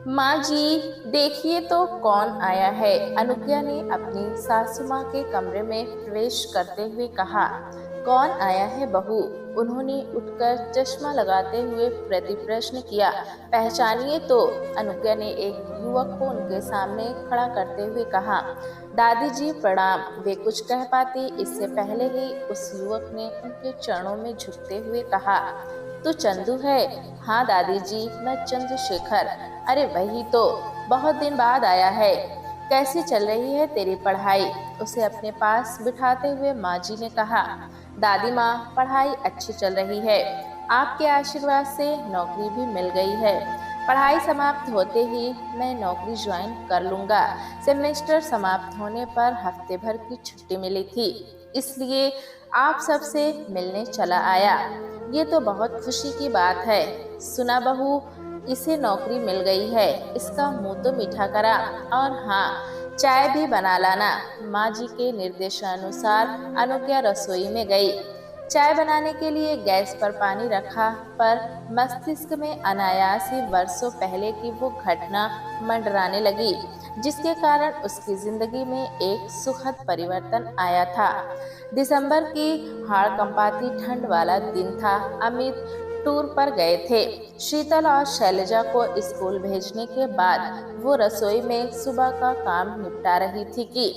माँ जी, देखिए तो कौन आया है। अनुज्ञा ने अपनी सासू माँ के कमरे में प्रवेश करते हुए कहा। कौन आया है बहू? उन्होंने उठकर चश्मा लगाते हुए प्रति प्रश्न किया। पहचानिए तो। अनुज्ञा ने एक युवक को उनके सामने खड़ा करते हुए कहा। दादी जी प्रणाम। वे कुछ कह पाती इससे पहले ही उस युवक ने उनके चरणों में झुकते हुए कहा। तू चंदू है? हाँ दादी जी, मैं चंद्रशेखर। अरे वही तो, बहुत दिन बाद आया है। कैसी चल रही है तेरी पढ़ाई? उसे अपने पास बिठाते हुए माँ जी ने कहा। दादी माँ, पढ़ाई अच्छी चल रही है। आपके आशीर्वाद से नौकरी भी मिल गई है। पढ़ाई समाप्त होते ही मैं नौकरी ज्वाइन कर लूंगा। सेमेस्टर समाप्त होने पर हफ्ते भर की छुट्टी मिली थी, इसलिए आप सबसे मिलने चला आया। ये तो बहुत खुशी की बात है। सुना बहू, इसे नौकरी मिल गई है। इसका मुंह तो मीठा करा। और हाँ, चाय भी बना लाना। माँ जी के निर्देशानुसार अनुज्ञा रसोई में गई। चाय बनाने के लिए गैस पर पानी रखा, पर मस्तिष्क में अनायास ही वर्षों पहले की वो घटना मंडराने लगी, जिसके कारण उसकी जिंदगी में एक सुखद परिवर्तन आया था। दिसंबर की हाड़ कंपाती ठंड वाला दिन था। अमित टूर पर गए थे। शीतल और शैलजा को स्कूल भेजने के बाद वो रसोई में सुबह का काम निपटा रही थी कि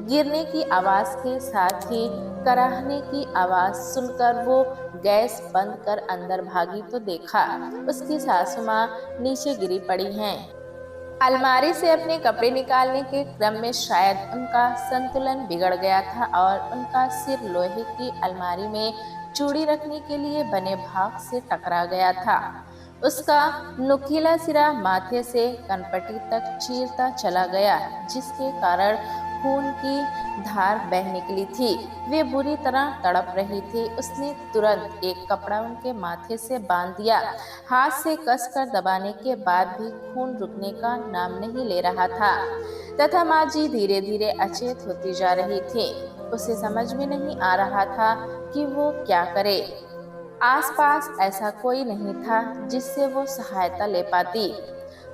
गिरने की आवाज के साथ ही कराहने की आवाज सुनकर वो गैस बंद कर अंदर भागी तो देखा उसकी सासू माँ नीचे गिरी पड़ी हैं। अलमारी से अपने कपड़े निकालने के क्रम में शायद उनका संतुलन बिगड़ गया था और उनका सिर लोहे की अलमारी में चूड़ी रखने के लिए बने भाग से टकरा गया था। उसका नुकीला सिरा माथे से कनपटी तक चीरता चला गया, जिसके कारण खून की धार बह निकली थी। वे बुरी तरह तड़प रही थी। उसने तुरंत एक कपड़ा उनके माथे से बांध दिया। हाथ से कसकर दबाने के बाद भी खून रुकने का नाम नहीं ले रहा था, तथा माँ जी धीरे धीरे अचेत होती जा रही थी। उसे समझ में नहीं आ रहा था कि वो क्या करे। आसपास ऐसा कोई नहीं था जिससे वो सहायता ले पाती।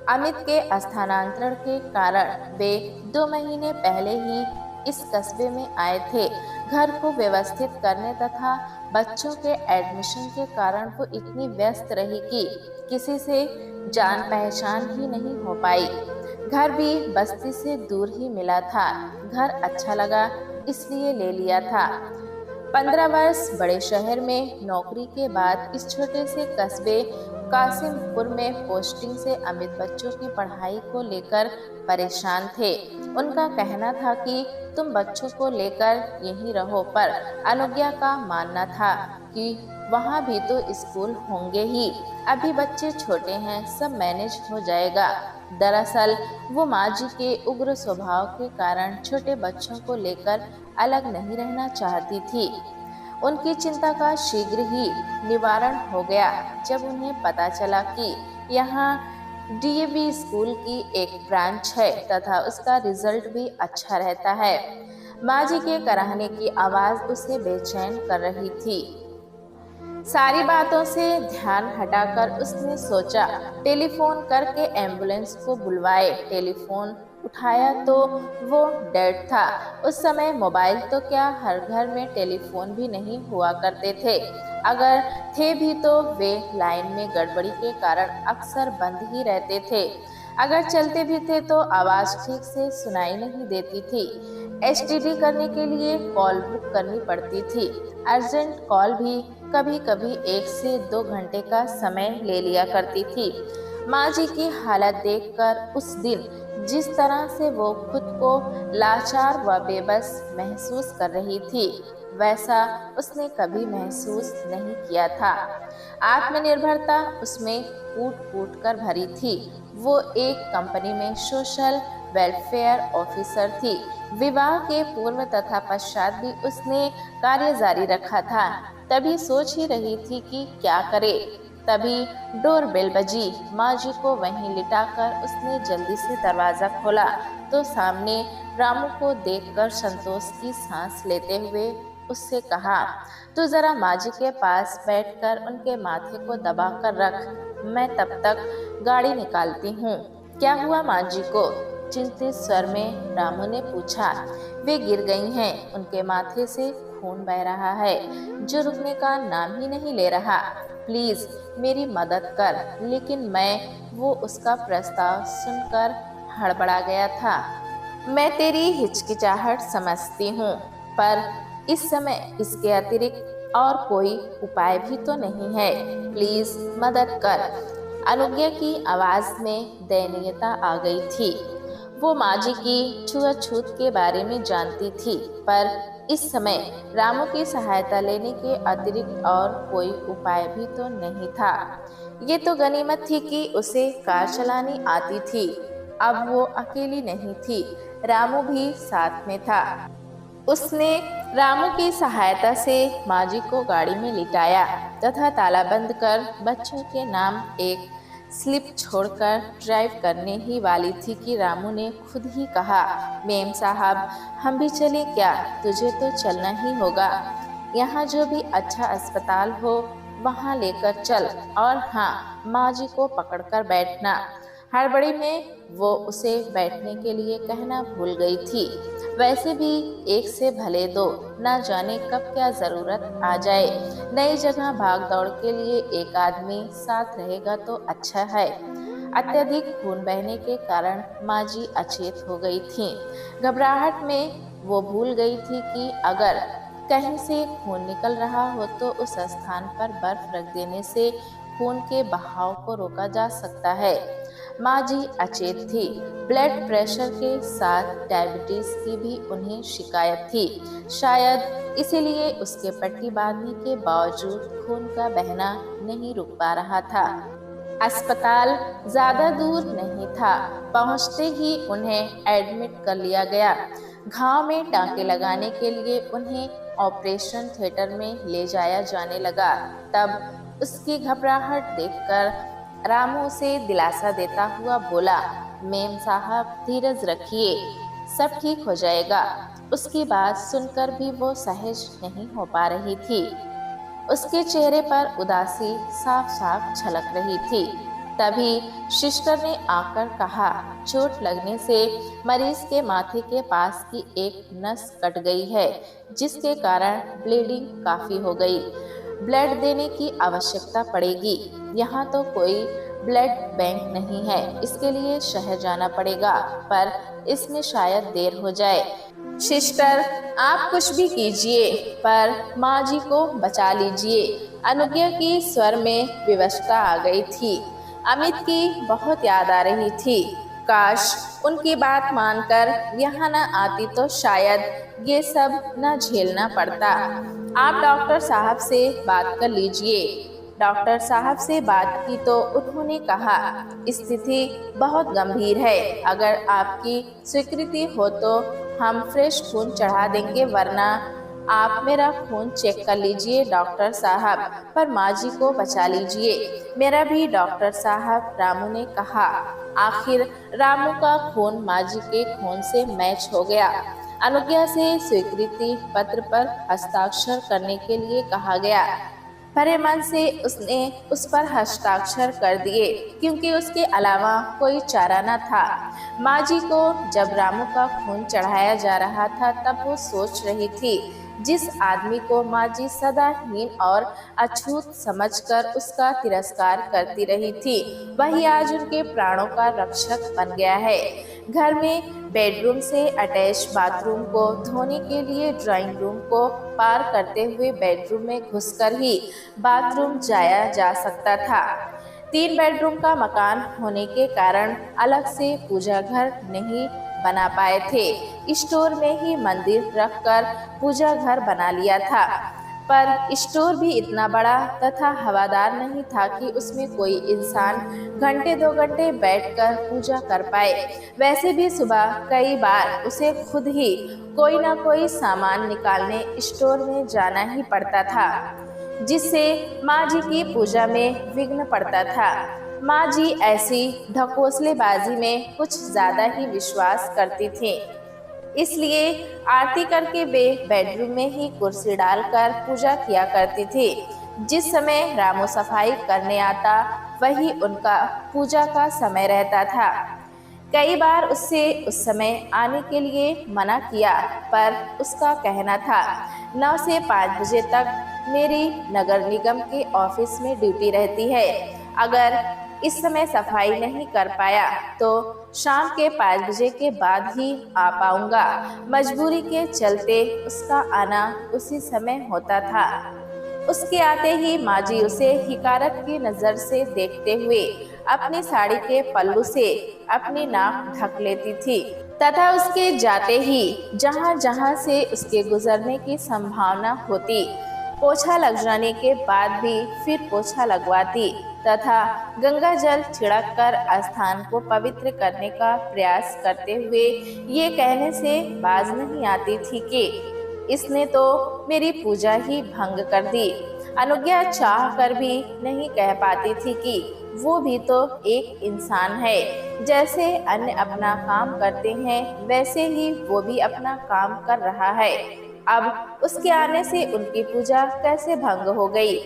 अमित के स्थानांतरण के कारण वे 2 महीने पहले ही इस कस्बे में आए थे। घर को व्यवस्थित करने तथा बच्चों के एडमिशन के कारण वो इतनी व्यस्त रही कि किसी से जान पहचान ही नहीं हो पाई। घर भी बस्ती से दूर ही मिला था। घर अच्छा लगा इसलिए ले लिया था। 15 वर्ष बड़े शहर में नौकरी के बाद इस छोटे से कस्बे कासिमपुर में पोस्टिंग से अमित बच्चों की पढ़ाई को लेकर परेशान थे। उनका कहना था कि तुम बच्चों को लेकर यहीं रहो, पर अनुज्ञा का मानना था कि वहाँ भी तो स्कूल होंगे ही। अभी बच्चे छोटे हैं, सब मैनेज हो जाएगा। दरअसल वो माँ जी के उग्र स्वभाव के कारण छोटे बच्चों को लेकर अलग नहीं रहना चाहती थी। उनकी चिंता का शीघ्र ही निवारण हो गया जब उन्हें पता चला कि यहाँ डीएवी स्कूल की एक ब्रांच है तथा उसका रिजल्ट भी अच्छा रहता है। माँ जी के कराहने की आवाज उसे बेचैन कर रही थी। सारी बातों से ध्यान हटाकर उसने सोचा टेलीफोन करके एम्बुलेंस को बुलवाए। टेलीफोन उठाया तो वो डेड था। उस समय मोबाइल तो क्या, हर घर में टेलीफोन भी नहीं हुआ करते थे। अगर थे भी तो वे लाइन में गड़बड़ी के कारण अक्सर बंद ही रहते थे। अगर चलते भी थे तो आवाज ठीक से सुनाई नहीं देती थी। एसटीडी करने के लिए कॉल बुक करनी पड़ती थी। अर्जेंट कॉल भी कभी कभी 1 से 2 घंटे का समय ले लिया करती थी। माँ जी की हालत देखकर उस दिन जिस तरह से वो खुद को लाचार व बेबस महसूस कर रही थी, वैसा उसने कभी महसूस नहीं किया था। आत्मनिर्भरता उसमें कूट कूट कर भरी थी। वो एक कंपनी में सोशल वेलफेयर ऑफिसर थी। विवाह के पूर्व तथा पश्चात भी उसने कार्य जारी रखा था। तभी सोच ही रही थी कि क्या करे, तभी डोरबेल बजी। माँ जी को वहीं लिटाकर उसने जल्दी से दरवाजा खोला तो सामने रामू को देखकर संतोष की सांस लेते हुए उससे कहा, तू जरा माँ जी के पास बैठकर उनके माथे को दबा कर रख, मैं तब तक गाड़ी निकालती हूँ। क्या हुआ माँ जी को? चिंतित स्वर में रामू ने पूछा। वे गिर गई हैं, उनके माथे से खून बह रहा है जो रुकने का नाम ही नहीं ले रहा। प्लीज मेरी मदद कर। लेकिन वो उसका प्रस्ताव सुनकर हड़बड़ा गया था। मैं तेरी हिचकिचाहट समझती हूँ, पर इस समय इसके अतिरिक्त और कोई उपाय भी तो नहीं है। प्लीज मदद कर। अनुज्ञा की आवाज में दयनीयता आ गई थी। वो माँ जी की छुआछूत के बारे में जानती थी, पर इस समय रामू की सहायता लेने के अतिरिक्त और कोई उपाय भी तो नहीं था। ये तो गनीमत थी कि उसे कार चलानी आती थी। अब वो अकेली नहीं थी, रामू भी साथ में था। उसने रामू की सहायता से माँ जी को गाड़ी में लिटाया तथा ताला बंद कर बच्चों के नाम एक स्लिप छोड़कर ड्राइव करने ही वाली थी कि रामू ने खुद ही कहा, मेम साहब हम भी चले क्या? तुझे तो चलना ही होगा। यहाँ जो भी अच्छा अस्पताल हो वहाँ लेकर चल, और हाँ माँ जी को पकड़कर बैठना। हड़बड़ी में वो उसे बैठने के लिए कहना भूल गई थी। वैसे भी एक से भले दो, न जाने कब क्या जरूरत आ जाए। नई जगह भाग दौड़ के लिए एक आदमी साथ रहेगा तो अच्छा है। अत्यधिक खून बहने के कारण माँ जी अचेत हो गई थीं। घबराहट में वो भूल गई थी कि अगर कहीं से खून निकल रहा हो तो उस स्थान पर बर्फ रख देने से खून के बहाव को रोका जा सकता है। माँ जी अचेत थी। ब्लड प्रेशर के साथ डायबिटीज की भी उन्हें शिकायत थी। शायद इसीलिए उसके पट्टी बांधने के बावजूद खून का बहना नहीं रुक पा रहा था। अस्पताल ज्यादा दूर नहीं था। पहुंचते ही उन्हें एडमिट कर लिया गया। घाव में टांके लगाने के लिए उन्हें ऑपरेशन थिएटर में ले जाया जाने लगा। तब उसकी घबराहट देखकर रामू उसे दिलासा देता हुआ बोला, मेम साहब धीरज रखिए, सब ठीक हो जाएगा। उसकी बात सुनकर भी वो सहज नहीं हो पा रही थी। उसके चेहरे पर उदासी साफ साफ झलक रही थी। तभी सिस्टर ने आकर कहा, चोट लगने से मरीज के माथे के पास की एक नस कट गई है, जिसके कारण ब्लीडिंग काफी हो गई। ब्लड देने की आवश्यकता पड़ेगी। यहाँ तो कोई ब्लड बैंक नहीं है, इसके लिए शहर जाना पड़ेगा, पर इसमें शायद देर हो जाए। सिस्टर आप कुछ भी कीजिए, पर माँ जी को बचा लीजिए। अनुज्ञा की स्वर में विवशता आ गई थी। अमित की बहुत याद आ रही थी। काश उनकी बात मानकर यहाँ न आती तो शायद ये सब न झेलना पड़ता। आप डॉक्टर साहब से बात कर लीजिए। डॉक्टर साहब से बात की तो उन्होंने कहा, स्थिति बहुत गंभीर है। अगर आपकी स्वीकृति हो तो हम फ्रेश खून चढ़ा देंगे, वरना आप मेरा खून चेक कर लीजिए डॉक्टर साहब, पर माँ जी को बचा लीजिए। मेरा भी डॉक्टर साहब, रामू ने कहा। आखिर रामू का खून माँ जी के खून से मैच हो गया। अनुज्ञा से स्वीकृति पत्र पर हस्ताक्षर करने के लिए कहा गया। भरे मन से उसने उस पर हस्ताक्षर कर दिए, क्योंकि उसके अलावा कोई चारा न था। माँ जी को जब रामू का खून चढ़ाया जा रहा था तब वो सोच रही थी, जिस आदमी को माँ जी सदा हीन और अछूत समझकर उसका तिरस्कार करती रही थी, वही आज उनके प्राणों का रक्षक बन गया है। घर में बेडरूम से अटैच बाथरूम को धोने के लिए ड्राइंग रूम को पार करते हुए बेडरूम में घुसकर ही बाथरूम जाया जा सकता था। 3 बेडरूम का मकान होने के कारण अलग से पूजा घर नहीं बना पाए थे। स्टोर में ही मंदिर रखकर पूजा घर बना लिया था, पर स्टोर भी इतना बड़ा तथा हवादार नहीं था कि उसमें कोई इंसान घंटे 2 घंटे बैठकर पूजा कर पाए। वैसे भी सुबह कई बार उसे खुद ही कोई ना कोई सामान निकालने स्टोर में जाना ही पड़ता था, जिससे माँ जी की पूजा में विघ्न पड़ता था। माँ जी ऐसी ढकोसलेबाजी में कुछ ज्यादा ही विश्वास करती थी, इसलिए आरती करके वे बेडरूम में ही कुर्सी डालकर पूजा किया करती थी। जिस समय रामू सफाई करने आता वही उनका पूजा का समय रहता था। कई बार उससे उस समय आने के लिए मना किया, पर उसका कहना था 9 से 5 बजे तक मेरी नगर निगम के ऑफिस में ड्यूटी रहती है। अगर इस समय सफाई नहीं कर पाया तो शाम के 5 बजे के बाद ही आ पाऊंगा। मजबूरी के चलते उसका आना उसी समय होता था। उसके आते ही माँ जी उसे हिकारत की नजर से देखते हुए अपनी साड़ी के पल्लू से अपनी नाक ढक लेती थी तथा उसके जाते ही जहाँ जहाँ से उसके गुजरने की संभावना होती, पोछा लग जाने के बाद भी फिर पोछा लगवाती तथा गंगा जल छिड़क कर स्थान को पवित्र करने का प्रयास करते हुए ये कहने से बाज नहीं आती थी कि इसने तो मेरी पूजा ही भंग कर दी। अनुज्ञा चाह कर भी नहीं कह पाती थी कि वो भी तो एक इंसान है। जैसे अन्य अपना काम करते हैं वैसे ही वो भी अपना काम कर रहा है। अब उसके आने से उनकी पूजा कैसे भंग हो गई,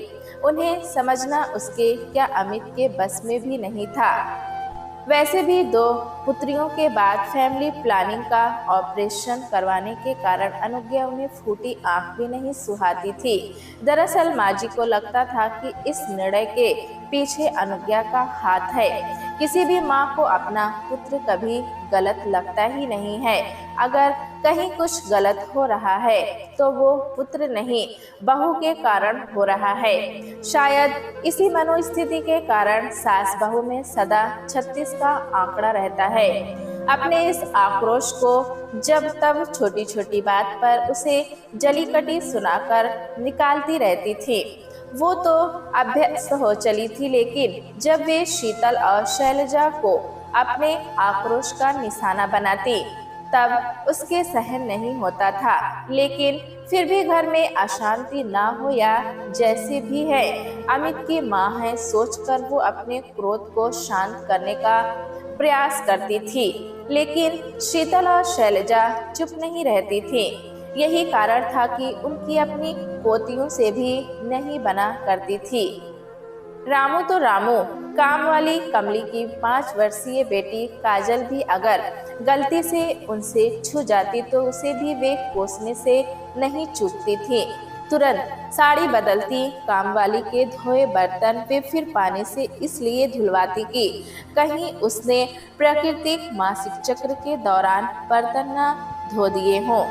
उन्हें समझना उसके क्या अमित के बस में भी नहीं था। वैसे भी 2 पुत्रियों के बाद फैमिली प्लानिंग का ऑपरेशन करवाने के कारण अनुज्ञा उन्हें फूटी आंख भी नहीं सुहाती थी। दरअसल माँ जी को लगता था कि इस निर्णय के पीछे अनुज्ञा का हाथ है। किसी भी माँ को अपना पुत्र कभी गलत लगता ही नहीं है। अगर कहीं कुछ गलत हो रहा है तो वो पुत्र नहीं, बहू के कारण हो रहा है। शायद इसी मनोस्थिति के कारण सास बहू में सदा 36 का आंकड़ा रहता है। अपने इस आक्रोश को जब तब छोटी छोटी बात पर उसे जली कटी सुनाकर निकालती रहती थी। वो तो अभ्यस्त हो चली थी, लेकिन जब वे शीतल और शैलजा को अपने आक्रोश का निशाना बनाती तब उसके सहन नहीं होता था। लेकिन फिर भी घर में अशांति ना हो या जैसे भी है, अमित की माँ है सोचकर वो अपने क्रोध को शांत करने का प्रयास करती थी। लेकिन शीतल और शैलजा चुप नहीं रहती थी। यही कारण था कि उनकी अपनी पोतियों से भी नहीं बना करती थी। रामू तो रामू, काम वाली कमली की 5 वर्षीय बेटी काजल भी अगर गलती से उनसे छू जाती तो उसे भी वे कोसने से नहीं चूकती थी। तुरंत साड़ी बदलती, काम वाली के धोए बर्तन वे फिर पानी से इसलिए धुलवाती कि कहीं उसने प्राकृतिक मासिक चक्र के दौरान बर्तन न धो दिए हों।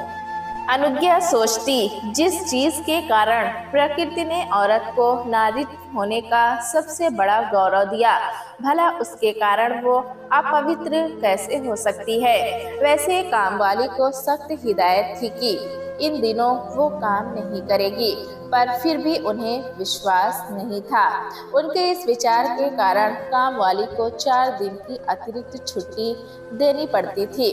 अनुज्ञा सोचती, जिस चीज के कारण प्रकृति ने औरत को नारीत्व होने का सबसे बड़ा गौरव दिया, भला उसके कारण वो अपवित्र कैसे हो सकती है। वैसे कामवाली को सख्त हिदायत थी कि इन दिनों वो काम नहीं करेगी, पर फिर भी उन्हें विश्वास नहीं था। उनके इस विचार के कारण कामवाली को 4 दिन की अतिरिक्त छुट्टी देनी पड़ती थी।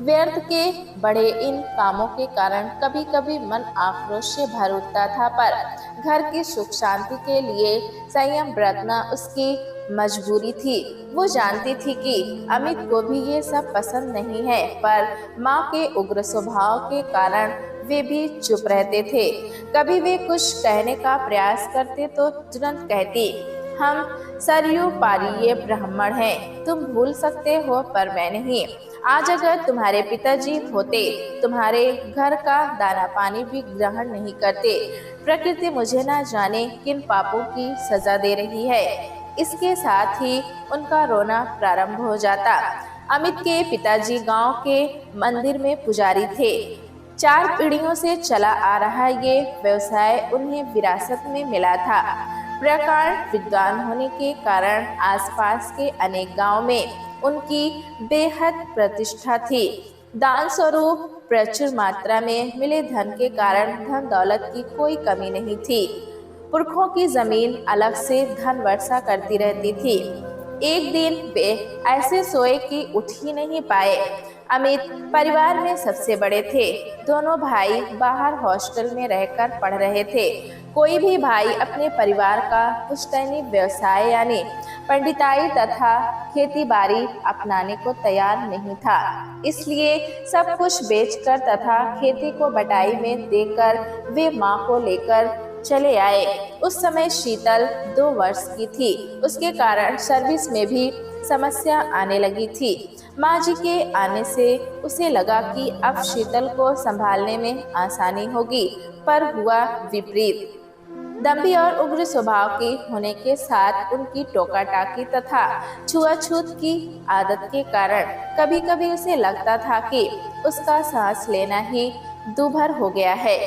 व्यर्थ के बड़े इन कामों के कारण कभी कभी मन आक्रोश से भर उठता था, पर घर की सुख शांति के लिए संयम बरतना उसकी मजबूरी थी। वो जानती थी कि अमित को भी ये सब पसंद नहीं है, पर माँ के उग्र स्वभाव के कारण वे भी चुप रहते थे। कभी वे कुछ कहने का प्रयास करते तो तुरंत कहती, हम सरयू पारीय ब्राह्मण हैं, तुम भूल सकते हो पर मैं नहीं। आज अगर तुम्हारे पिताजी होते, तुम्हारे घर का दाना पानी भी ग्रहण नहीं करते। प्रकृति मुझे ना जाने किन पापों की सजा दे रही है। इसके साथ ही उनका रोना प्रारंभ हो जाता। अमित के पिताजी गांव के मंदिर में पुजारी थे। 4 पीढ़ियों से चला आ रहा ये व्यवसाय उन्हें विरासत में मिला था। प्रकांड विद्वान होने के कारण आसपास के अनेक गांव में उनकी बेहद प्रतिष्ठा थी। दान स्वरूप प्रचुर मात्रा में मिले धन के कारण धन दौलत की कोई कमी नहीं थी। पुरखों की जमीन अलग से धन वर्षा करती रहती थी। एक दिन वे ऐसे सोए कि उठ ही नहीं पाए। अमित परिवार में सबसे बड़े थे। दोनों भाई बाहर हॉस्टल में रहकर पढ़ रहे थे। कोई भी भाई अपने परिवार का पुश्तैनी व्यवसाय यानी पंडिताई तथा खेती-बाड़ी अपनाने को तैयार नहीं था। इसलिए सब कुछ बेचकर तथा खेती को बटाई में देकर वे माँ को लेकर चले आए। उस समय शीतल 2 वर्ष की थी, उसके कारण सर्विस में भी समस्या आने लगी थी। माँ जी के आने से उसे लगा कि अब शीतल को संभालने में आसानी होगी, पर हुआ विपरीत। दम्भी और उग्र स्वभाव की होने के साथ उनकी टोका टाकी तथा छुआछूत की आदत के कारण कभी कभी उसे लगता था कि उसका सांस लेना ही दूभर हो गया है।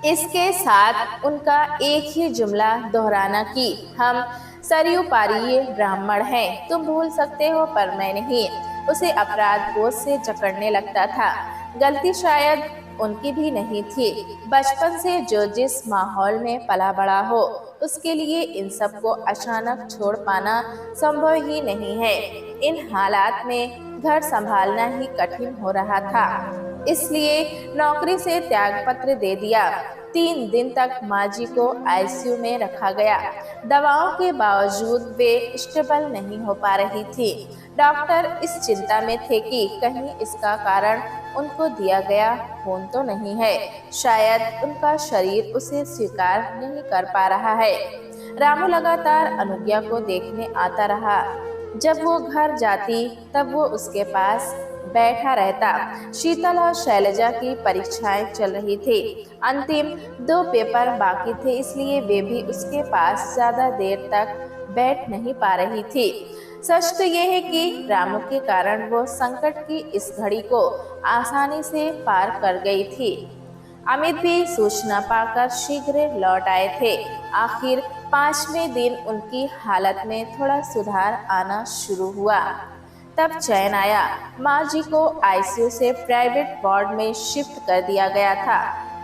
इसके साथ उनका एक ही जुमला दोहराना कि हम सरयू पारीय ब्राह्मण हैं, तुम भूल सकते हो पर मैं नहीं, उसे अपराध बोध से जकड़ने लगता था। गलती शायद उनकी भी नहीं थी। बचपन से जो जिस माहौल में पला बड़ा हो, उसके लिए इन सब को अचानक छोड़ पाना संभव ही नहीं है। इन हालात में घर संभालना ही कठिन हो रहा था, इसलिए नौकरी से त्याग पत्र दे दिया। 3 दिन तक माँ जी को आईसीयू में रखा गया। दवाओं के बावजूद वे स्टेबल नहीं हो पा रही थी। डॉक्टर इस चिंता में थे कि कहीं इसका कारण उनको दिया गया खून तो नहीं है, शायद उनका शरीर उसे स्वीकार नहीं कर पा रहा है। रामू लगातार अनुज्ञा को देखने आता रहा। जब वो घर जाती तब वो उसके पास बैठा रहता। शीतल और शैलजा की परीक्षाएं चल रही थी। अंतिम 2 पेपर बाकी थे, इसलिए वे भी उसके पास ज्यादा देर तक बैठ नहीं पा रही थी। सच तो यह है कि रामू के कारण वो संकट की इस घड़ी को आसानी से पार कर गई थी। अमित भी सूचना पाकर शीघ्र लौट आए थे। आखिर 5वें दिन उनकी हालत में थोड़ा सुधार आना शुरू हुआ। तब चैन आया। माँ जी को आईसीयू से प्राइवेट वार्ड में शिफ्ट कर दिया गया था।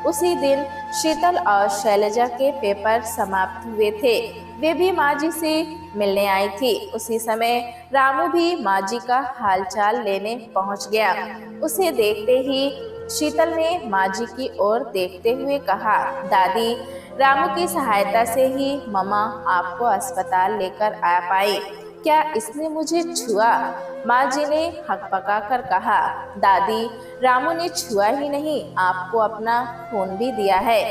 उसी दिन शीतल और शैलजा के पेपर समाप्त हुए थे। वे भी माँ जी से मिलने आई थी। उसी समय रामू भी माँ जी का हालचाल लेने पहुँच गया। उसे देखते ही शीतल ने माँ जी की ओर देखते हुए कहा, दादी, रामू की सहायता से ही मम्मा आपको अस्पताल लेकर आ पाई। क्या इसने मुझे छुआ? माँ जी ने हकपका कर कहा, दादी, रामू ने छुआ ही नहीं, आपको अपना खून भी दिया है।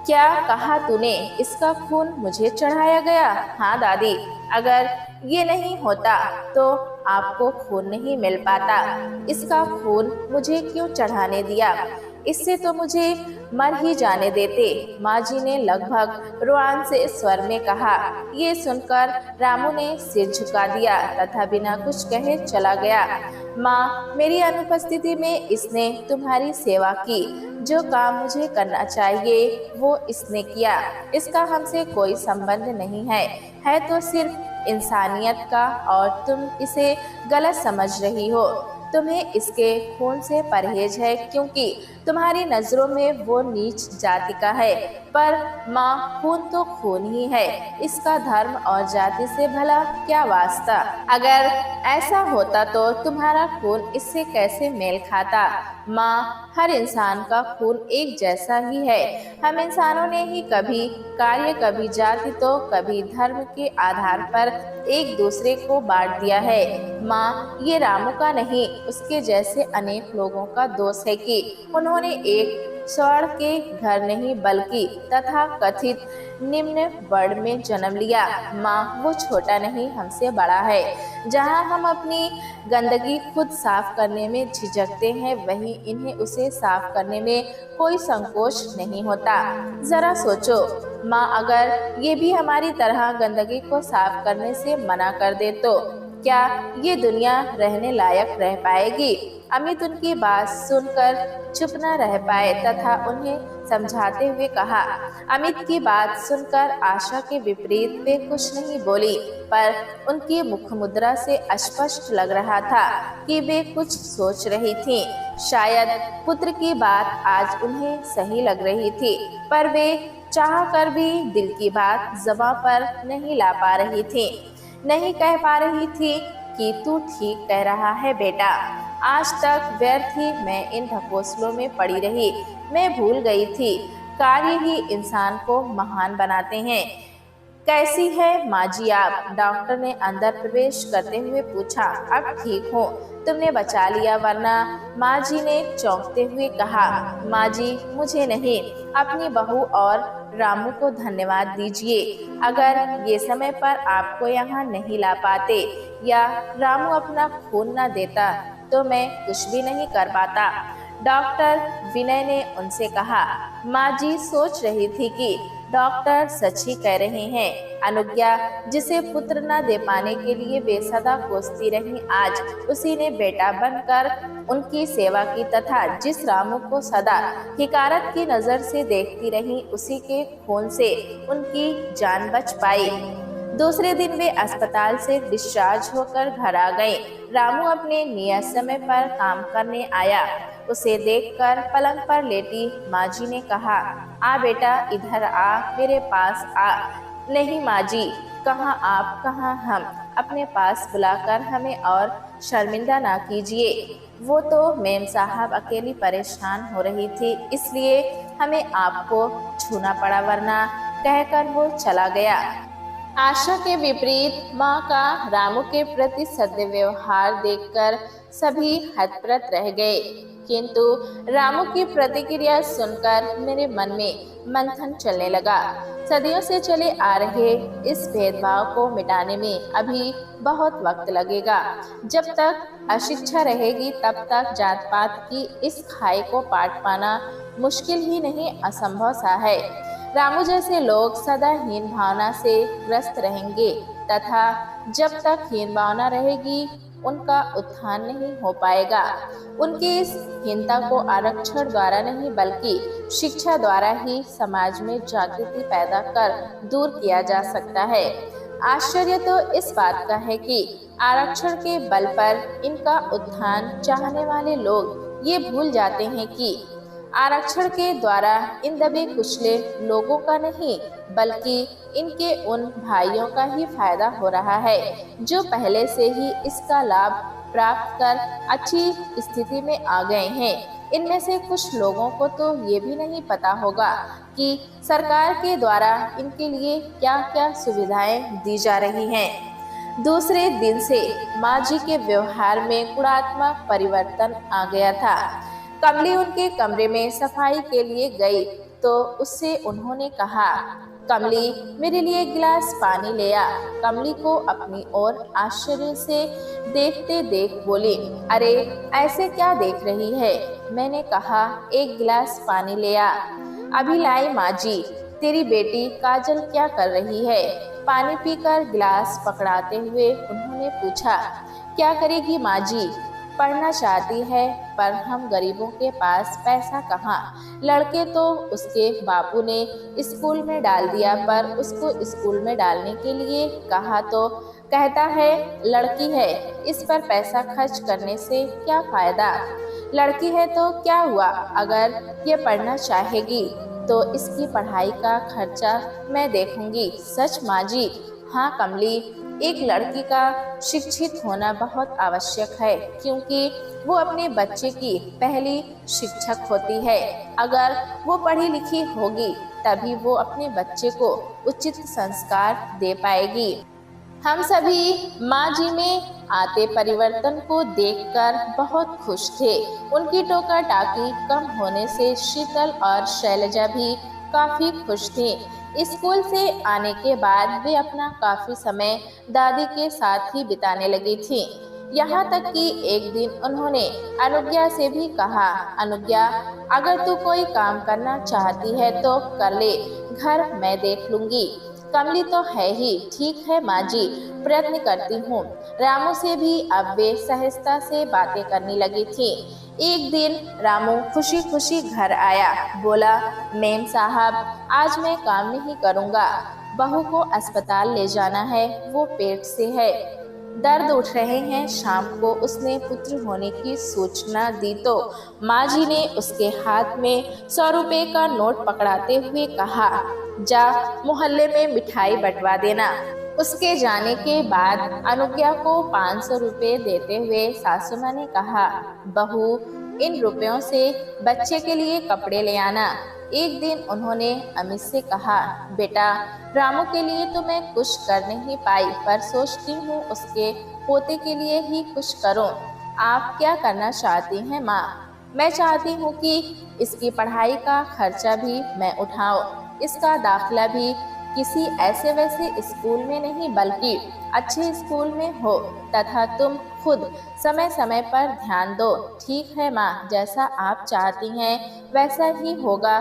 क्या कहा तूने? इसका खून मुझे चढ़ाया गया? हाँ दादी, अगर ये नहीं होता तो आपको खून नहीं मिल पाता। इसका खून मुझे क्यों चढ़ाने दिया? इससे तो मुझे मर ही जाने देते। माँ जी ने लगभग रुआन से स्वर में कहा। ये सुनकर रामू ने सिर झुका दिया तथा बिना कुछ कहे चला गया। माँ, मेरी अनुपस्थिति में इसने तुम्हारी सेवा की। जो काम मुझे करना चाहिए वो इसने किया। इसका हमसे कोई संबंध नहीं है तो सिर्फ इंसानियत का, और तुम इसे गलत समझ रही हो। तुम्हें इसके खून से परहेज है क्योंकि तुम्हारी नजरों में वो नीच जाति का है। पर माँ, खून तो खून ही है, इसका धर्म और जाति से भला क्या वास्ता? अगर ऐसा होता तो तुम्हारा खून इससे कैसे मेल खाता? माँ, हर इंसान का खून एक जैसा ही है। हम इंसानों ने ही कभी कार्य, कभी जाति तो कभी धर्म के आधार पर एक दूसरे को बांट दिया है। माँ, ये रामू का नहीं, उसके जैसे अनेक लोगों का दोष है कि उन्होंने एक स्वर्ण के घर नहीं बल्कि तथा कथित निम्न वर्ण में जन्म लिया। माँ, वो छोटा नहीं, हमसे बड़ा है। जहाँ हम अपनी गंदगी खुद साफ करने में झिझकते हैं, वहीं इन्हें उसे साफ करने में कोई संकोच नहीं होता। जरा सोचो माँ, अगर ये भी हमारी तरह गंदगी को साफ करने से मना कर दे तो क्या ये दुनिया रहने लायक रह पाएगी? अमित उनकी बात सुनकर चुप न रह पाए तथा उन्हें समझाते हुए कहा। अमित की बात सुनकर आशा के विपरीत वे कुछ नहीं बोली, पर उनकी मुख मुद्रा से स्पष्ट लग रहा था कि वे कुछ सोच रही थीं। शायद पुत्र की बात आज उन्हें सही लग रही थी, पर वे चाह कर भी दिल की बात ज़बां पर नहीं ला पा रही थी। नहीं कह पा रही थी कि तू ठीक कह रहा है बेटा। आज तक व्यर्थ ही मैं इन ढकोसलों में पड़ी रही। मैं भूल गई थी, कार्य ही इंसान को महान बनाते हैं। कैसी है माँ जी आप? डॉक्टर ने अंदर प्रवेश करते हुए पूछा। अब ठीक हूँ, तुमने बचा लिया, वरना। माँ जी ने चौंकते हुए कहा। माँ जी, मुझे नहीं, अपनी बहू और रामू को धन्यवाद दीजिए। अगर ये समय पर आपको यहाँ नहीं ला पाते या रामू अपना खून न देता तो मैं कुछ भी नहीं कर पाता। डॉक्टर विनय ने उनसे कहा। माँ जी सोच रही थी कि डॉक्टर सच ही कह रहे हैं। अनुज्ञा, जिसे पुत्र न दे पाने के लिए वे सदा कोसती रही, आज उसी ने बेटा बनकर उनकी सेवा की तथा जिस रामू को सदा हिकारत की नजर से देखती रही, उसी के खून से उनकी जान बच पाई। दूसरे दिन वे अस्पताल से डिस्चार्ज होकर घर आ गए। रामू अपने नियत समय पर काम करने आया। उसे देखकर पलंग पर लेटी माँ जी ने कहा, आ बेटा, इधर आ, मेरे पास आ। नहीं माँ जी, कहाँ आप कहाँ हम, अपने पास बुलाकर हमें और शर्मिंदा ना कीजिए। वो तो मेम साहब अकेली परेशान हो रही थी, इसलिए हमें आपको छूना पड़ा, वरना, कहकर वो चला गया। आशा के विपरीत माँ का रामू के प्रति सद्य व्यवहार देखकर सभी हतप्रत रह गए, किंतु रामू की प्रतिक्रिया सुनकर मेरे मन में मंथन चलने लगा। सदियों से चले आ रहे इस भेदभाव को मिटाने में अभी बहुत वक्त लगेगा। जब तक अशिक्षा रहेगी तब तक जात पात की इस खाई को पाट पाना मुश्किल ही नहीं, असंभव सा है। रामू जैसे लोग सदा हीन भावना से ग्रस्त रहेंगे तथा जब तक हीन भावना रहेगी उनका उत्थान नहीं हो पाएगा। उनकी इस हीनता को आरक्षण द्वारा नहीं बल्कि शिक्षा द्वारा ही समाज में जागृति पैदा कर दूर किया जा सकता है। आश्चर्य तो इस बात का है कि आरक्षण के बल पर इनका उत्थान चाहने वाले लोग ये भूल जाते हैं कि आरक्षण के द्वारा इन दबे कुचले लोगों का नहीं बल्कि इनके उन भाइयों का ही फायदा हो रहा है जो पहले से ही इसका लाभ प्राप्त कर अच्छी स्थिति में आ गए हैं। इनमें से कुछ लोगों को तो ये भी नहीं पता होगा कि सरकार के द्वारा इनके लिए क्या क्या सुविधाएं दी जा रही हैं। दूसरे दिन से माँ जी के व्यवहार में गुणात्मक परिवर्तन आ गया था। कमली उनके कमरे में सफाई के लिए गई तो उससे उन्होंने कहा, कमली, मेरे लिए एक गिलास पानी ले आ। कमली को अपनी ओर आश्चर्य से देखते देख बोली, अरे ऐसे क्या देख रही है? मैंने कहा, एक गिलास पानी ले आ। अभी लाई माँ जी। तेरी बेटी काजल क्या कर रही है? पानी पीकर गिलास पकड़ाते हुए उन्होंने पूछा। क्या करेगी माँ जी? पढ़ना चाहती है, पर हम गरीबों के पास पैसा कहाँ। लड़के तो उसके बापू ने स्कूल में डाल दिया, पर उसको स्कूल में डालने के लिए कहा तो कहता है लड़की है, इस पर पैसा खर्च करने से क्या फायदा। लड़की है तो क्या हुआ, अगर ये पढ़ना चाहेगी तो इसकी पढ़ाई का खर्चा मैं देखूंगी। सच माँ जी? हाँ कमली, एक लड़की का शिक्षित होना बहुत आवश्यक है, क्योंकि वो अपने बच्चे की पहली शिक्षक होती है। अगर वो पढ़ी लिखी होगी तभी वो अपने बच्चे को उचित संस्कार दे पाएगी। हम सभी माँ जी में आते परिवर्तन को देखकर बहुत खुश थे। उनकी टोका टाकी कम होने से शीतल और शैलजा भी काफी खुश थी। स्कूल से आने के बाद वे अपना काफी समय दादी के साथ ही बिताने लगी थी। यहाँ तक कि एक दिन उन्होंने अनुज्ञा से भी कहा, अनुज्ञा, अगर तू कोई काम करना चाहती है तो कर ले, घर मैं देख लूंगी। कमली तो है ही। ठीक है माँ जी, प्रयत्न करती हूँ। रामू से भी अब वे सहजता से बातें करने लगी थी। एक दिन रामू खुशी खुशी घर आया, बोला, मेम साहब, आज मैं काम नहीं करूँगा, बहू को अस्पताल ले जाना है, वो पेट से है, दर्द उठ रहे हैं। शाम को उसने पुत्र होने की सूचना दी तो माँ जी ने उसके हाथ में 100 रुपए का नोट पकड़ाते हुए कहा, जा मोहल्ले में मिठाई बंटवा देना। उसके जाने के बाद अनुज्ञा को 500 रुपए देते हुए सासू माँ ने कहा, बहू, इन रुपयों से बच्चे के लिए कपड़े ले आना। एक दिन उन्होंने अमित से कहा, बेटा, रामू के लिए तो मैं कुछ कर नहीं पाई, पर सोचती हूँ उसके पोते के लिए ही कुछ करूँ। आप क्या करना चाहती हैं माँ? मैं चाहती हूँ कि इसकी पढ़ाई का खर्चा भी मैं उठाऊं, इसका दाखिला भी किसी ऐसे वैसे स्कूल में नहीं बल्कि अच्छे स्कूल में हो, तथा तुम खुद समय समय पर ध्यान दो। ठीक है माँ, जैसा आप चाहती हैं वैसा ही होगा।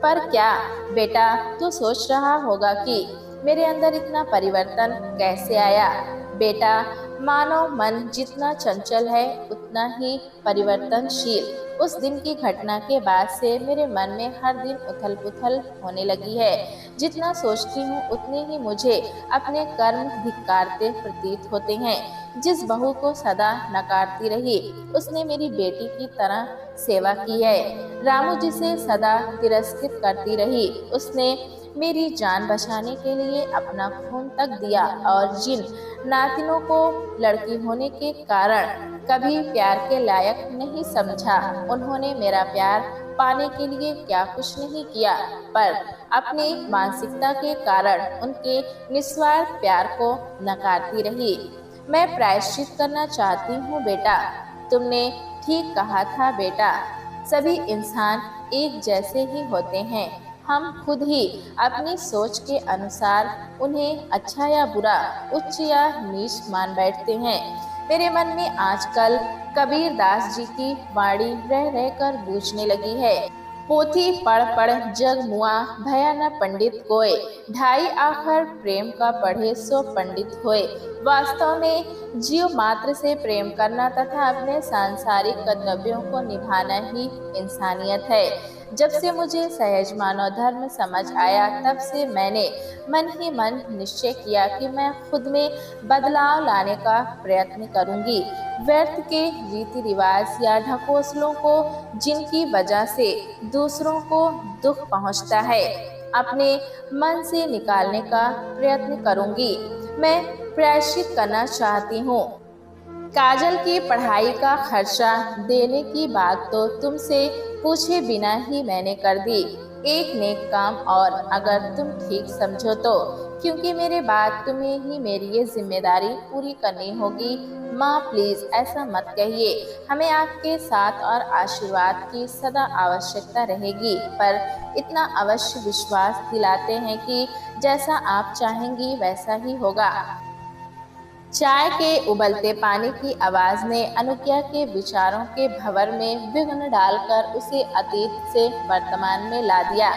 पर क्या बेटा, तू सोच रहा होगा कि मेरे अंदर इतना परिवर्तन कैसे आया? बेटा, मानव मन जितना चंचल है उतना ही परिवर्तनशील। उस दिन की घटना के बाद से मेरे मन में हर दिन उथल पुथल होने लगी है। जितना सोचती हूँ उतने ही मुझे अपने कर्म धिक्कारते प्रतीत होते हैं। जिस बहू को सदा नकारती रही, उसने मेरी बेटी की तरह सेवा की है। रामू जिसे सदा तिरस्कृत करती रही, उसने मेरी जान बचाने के लिए अपना खून तक दिया। और जिन नातिनों को लड़की होने के कारण कभी प्यार के लायक नहीं समझा, उन्होंने मेरा प्यार पाने के लिए क्या कुछ नहीं किया, पर अपनी मानसिकता के कारण उनके निस्वार्थ प्यार को नकारती रही। मैं प्रायश्चित करना चाहती हूँ बेटा। तुमने ठीक कहा था बेटा, सभी इंसान एक जैसे ही होते हैं। हम खुद ही अपनी सोच के अनुसार उन्हें अच्छा या बुरा, उच्च या नीच मान बैठते हैं। मेरे मन में आजकल कबीर दास जी की वाणी रह रह कर गूंजने लगी है। पोथी पढ़ पढ़ जग मुआ, भया न पंडित कोय, ढाई आखर प्रेम का पढ़े सो पंडित होए। वास्तव में जीव मात्र से प्रेम करना तथा अपने सांसारिक कर्तव्यों को निभाना ही इंसानियत है। जब से मुझे सहज मानव धर्म समझ आया, तब से मैंने मन ही मन निश्चय किया कि मैं खुद में बदलाव लाने का प्रयत्न करूंगी। व्यर्थ के रीति रिवाज या ढकोसलों को, जिनकी वजह से दूसरों को दुख पहुंचता है, अपने मन से निकालने का प्रयत्न करूंगी। मैं प्रायश्चित करना चाहती हूँ। काजल की पढ़ाई का खर्चा देने की बात तो तुमसे पूछे बिना ही मैंने कर दी। एक नेक काम और, अगर तुम ठीक समझो तो, क्योंकि मेरे बाद तुम्हें ही मेरी ये जिम्मेदारी पूरी करनी होगी। माँ प्लीज ऐसा मत कहिए, हमें आपके साथ और आशीर्वाद की सदा आवश्यकता रहेगी, पर इतना अवश्य विश्वास दिलाते हैं कि जैसा आप चाहेंगी वैसा ही होगा। चाय के उबलते पानी की आवाज ने अनुज्ञा के विचारों के भंवर में विघ्न डालकर उसे अतीत से वर्तमान में ला दिया।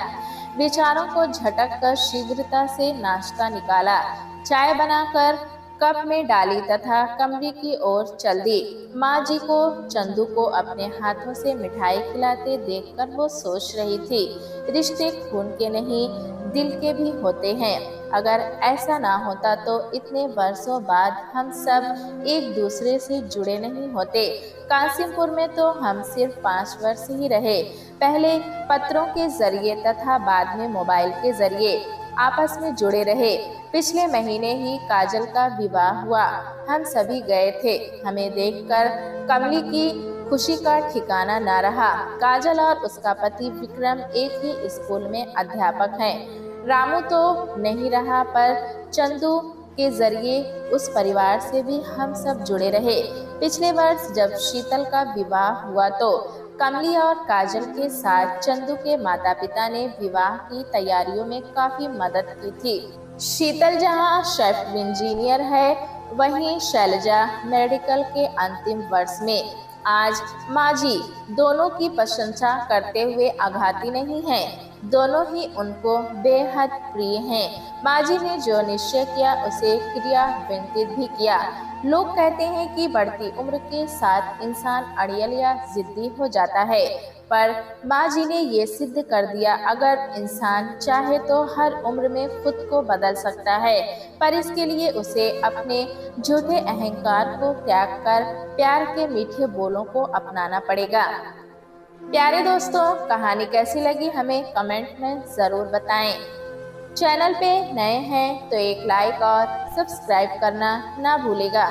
विचारों को झटक कर शीघ्रता से नाश्ता निकाला, चाय बनाकर कप में डाली तथा कमरे की ओर चल दी। माँ जी को चंदू को अपने हाथों से मिठाई खिलाते देखकर वो सोच रही थी, रिश्ते खून के नहीं दिल के भी होते हैं। अगर ऐसा ना होता तो इतने वर्षों बाद हम सब एक दूसरे से जुड़े नहीं होते। कासिमपुर में तो हम सिर्फ 5 वर्ष ही रहे, पहले पत्रों के जरिए तथा बाद में मोबाइल के जरिए आपस में जुड़े रहे। पिछले महीने ही काजल का विवाह हुआ, हम सभी गए थे। हमें देखकर कमली की खुशी का ठिकाना ना रहा। काजल और उसका पति विक्रम एक ही स्कूल में अध्यापक हैं। रामू तो नहीं रहा, पर चंदू के जरिए उस परिवार से भी हम सब जुड़े रहे। पिछले वर्ष जब शीतल का विवाह हुआ तो कमली और काजल के साथ चंदू के माता पिता ने विवाह की तैयारियों में काफी मदद की थी। शीतल जहां शेफ इंजीनियर है, वहीं शैलजा मेडिकल के अंतिम वर्ष में। आज माँ जी दोनों की प्रशंसा करते हुए आघाती नहीं हैं, दोनों ही उनको बेहद प्रिय हैं। माँ जी ने जो निश्चय किया उसे क्रियान्वित भी किया। लोग कहते हैं कि बढ़ती उम्र के साथ इंसान अड़ियल या जिद्दी हो जाता है, पर माँ जी ने ये सिद्ध कर दिया, अगर इंसान चाहे तो हर उम्र में खुद को बदल सकता है, पर इसके लिए उसे अपने झूठे अहंकार को त्याग कर प्यार के मीठे बोलों को अपनाना पड़ेगा। प्यारे दोस्तों, कहानी कैसी लगी हमें कमेंट में ज़रूर बताएं। चैनल पे नए हैं तो एक लाइक और सब्सक्राइब करना ना भूलेगा।